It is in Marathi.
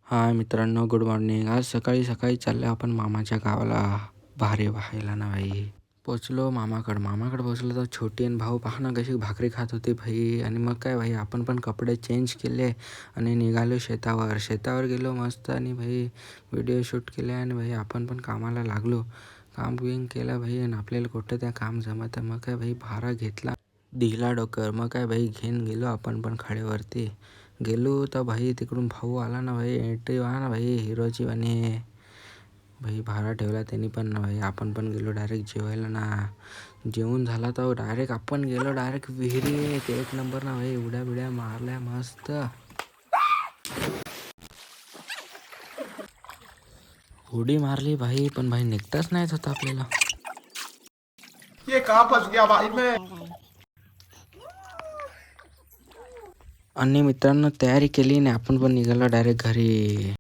हाय मित्रांनो, गुड मॉर्निंग. आज सकाळी सकाळी चाललो आपण मामाच्या गावाला भारे व्हायला ना भाई. पोचलो मामाकडं पोचलो तर छोटी आणि भाऊ पहा ना कशी भाकरी खात होते भाई. आणि मग काय भाई, आपण पण कपडे चेंज केले आणि निघालो शेतावर गेलो मस्त. आणि भाई व्हिडिओ शूट केले आणि भाई आपण पण कामाला लागलो. काम बिम केलं भाई. आणि आपल्याला कुठं त्या काम जमत. मग काय भाई भारा घेतला, दिला डोकर. मग काय भाई घेऊन गेलो आपण पण खाड्यावरती. गेलो तर भाई तिकडून भाऊ आला ना भाई, एंट्री व्हा ना भाई हिरोची वाणी. भाई भारा ठेवला त्यांनी पण ना भाई. आपण पण गेलो डायरेक्ट जेवायला ना. जेवून झाला तर डायरेक्ट आपण गेलो डायरेक्ट विहिरीत. एक नंबर ना भाई, उड्या बिड्या मारल्या मस्त. उडी मारली भाई, पण भाई निघताच नाहीच होता आपल्याला. ये कहाँ फंस गया भाई मैं। आणि मित्रांनो तयारी केली आणि आपण पण निघालो डायरेक्ट घरी.